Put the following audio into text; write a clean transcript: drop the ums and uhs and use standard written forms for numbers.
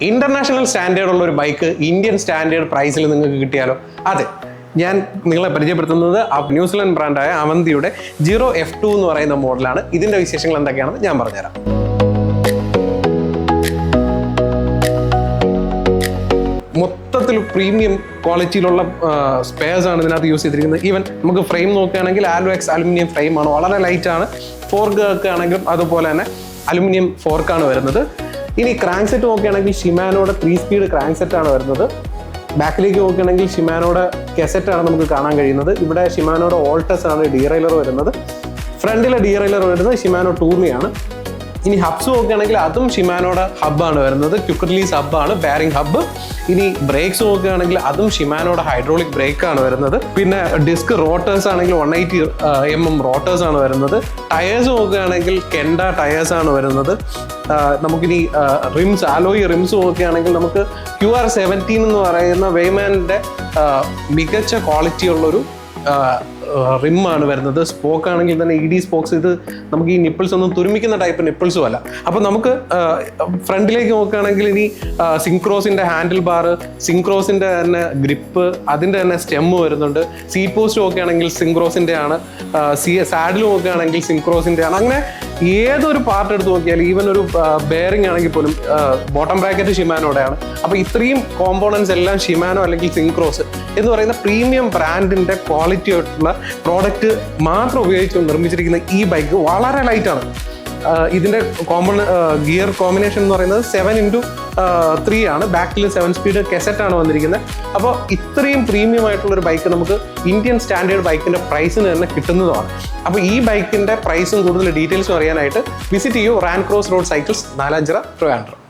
International standard ഉള്ള ഒരു bike Indian standard പ്രൈസിൽ നിങ്ങൾക്ക് കിട്ടിയാലോ? അതെ, ഞാൻ നിങ്ങളെ പരിചയപ്പെടുത്തുന്നത് ന്യൂസിലൻഡ് ബ്രാൻഡായ അവന്തിയുടെ Giro F2 എന്ന് പറയുന്ന മോഡലാണ്. ഇതിന്റെ വിശേഷങ്ങൾ എന്തൊക്കെയാണെന്ന് ഞാൻ പറഞ്ഞുതരാം. മൊത്തത്തിൽ പ്രീമിയം ക്വാളിറ്റിയിലുള്ള സ്പെയർസ് ആണ് ഇതിനകത്ത് യൂസ് ചെയ്തിരിക്കുന്നത്. ഈവൻ നമുക്ക് ഫ്രെയിം നോക്കുകയാണെങ്കിൽ ആൽവെക്സ് അലുമിനിയം ഫ്രെയിമാണ്, വളരെ ലൈറ്റ് ആണ്. ഫോർക്ക് ഒക്കെ ആണെങ്കിലും അതുപോലെ തന്നെ അലുമിനിയം ഫോർക്കാണ് വരുന്നത്. ഇനി ക്രാങ്ക് സെറ്റ് നോക്കുകയാണെങ്കിൽ ഷിമാനോയുടെ 3 സ്പീഡ് ക്രാങ്ക് സെറ്റാണ് വരുന്നത്. ബാക്കിലേക്ക് നോക്കുകയാണെങ്കിൽ ഷിമാനോയുടെ കെസറ്റാണ് നമുക്ക് കാണാൻ കഴിയുന്നത്. ഇവിടെ ഷിമാനോയുടെ ഓൾട്ടസ് ആണ് ഡീറൈലർ വരുന്നത്. ഫ്രണ്ടിലെ ഡീറൈലർ വരുന്നത് ഷിമാനോ ടൂർണിയാണ്. ഇനി ഹബ്സ് നോക്കുകയാണെങ്കിൽ അതും ഷിമാനോയുടെ ഹബ്ബാണ് വരുന്നത്. ക്വിക്ക് റിലീസ് ഹബ്ബാണ്, ബെയറിംഗ് ഹബ്ബ്. ഇനി ബ്രേക്സ് നോക്കുകയാണെങ്കിൽ അതും ഷിമാനോയുടെ ഹൈഡ്രോളിക് ബ്രേക്കാണ് വരുന്നത്. പിന്നെ ഡിസ്ക് റോട്ടേഴ്സ് ആണെങ്കിൽ 180mm റോട്ടേഴ്സ് ആണ് വരുന്നത്. ടയേഴ്സ് നോക്കുകയാണെങ്കിൽ കെൻഡ ടയേഴ്സ് ആണ് വരുന്നത്. നമുക്കിനി റിംസ്, ആലോയി റിംസ് നോക്കുകയാണെങ്കിൽ നമുക്ക് QR17 എന്ന് പറയുന്ന വെയ്മാൻ്റെ മികച്ച ക്വാളിറ്റി ഉള്ളൊരു റിമ്മാണ് വരുന്നത്. സ്പോക്ക് ആണെങ്കിൽ തന്നെ ED സ്പോക്സ്. ഇത് നമുക്ക് ഈ നിപ്പിൾസ് ഒന്നും തുരുമിക്കുന്ന ടൈപ്പ് നിപ്പിൾസും അല്ല. അപ്പോൾ നമുക്ക് ഫ്രണ്ടിലേക്ക് നോക്കുകയാണെങ്കിൽ ഇനി സിങ്ക്രോസിൻ്റെ ഹാൻഡിൽ ബാർ, സിങ്ക്രോസിൻ്റെ തന്നെ ഗ്രിപ്പ്, അതിൻ്റെ തന്നെ സ്റ്റെമ്മ് വരുന്നുണ്ട്. സീറ്റ് പോസ്റ്റ് നോക്കുകയാണെങ്കിൽ സിങ്ക്രോസിൻ്റെ ആണ്. സാഡിൽ നോക്കുകയാണെങ്കിൽ സിങ്ക്രോസിൻ്റെ ആണ്. അങ്ങനെ ഏതൊരു പാർട്ട് എടുത്ത് നോക്കിയാൽ, ഈവൻ ഒരു ബെയറിംഗ് ആണെങ്കിൽ പോലും ബോട്ടം ബ്രാക്കറ്റ് ഷിമാനോടെയാണ്. അപ്പോൾ ഇത്രയും കോമ്പോണൻസ് എല്ലാം ഷിമാനോ അല്ലെങ്കിൽ സിങ്ക്രോസ് എന്ന് പറയുന്ന പ്രീമിയം ബ്രാൻഡിൻ്റെ ക്വാളിറ്റി ആയിട്ടുള്ള പ്രോഡക്റ്റ് മാത്രം ഉപയോഗിച്ച് നിർമ്മിച്ചിരിക്കുന്ന ഈ ബൈക്ക് വളരെ ലൈറ്റാണ്. ഇതിൻ്റെ ഗിയർ കോമ്പിനേഷൻ എന്ന് പറയുന്നത് 7x3 ആണ്. ബാക്കിൽ 7 സ്പീഡ് കെസറ്റാണ് വന്നിരിക്കുന്നത്. അപ്പോൾ ഇത്രയും പ്രീമിയം ആയിട്ടുള്ളൊരു ബൈക്ക് നമുക്ക് ഇന്ത്യൻ സ്റ്റാൻഡേർഡ് ബൈക്കിൻ്റെ പ്രൈസിന് തന്നെ കിട്ടുന്നതുമാണ്. അപ്പോൾ ഈ ബൈക്കിൻ്റെ പ്രൈസും കൂടുതൽ ഡീറ്റെയിൽസും അറിയാനായിട്ട് വിസിറ്റ് ചെയ്യൂ Ran cross road cycles, Nalanchira, Trivandrum.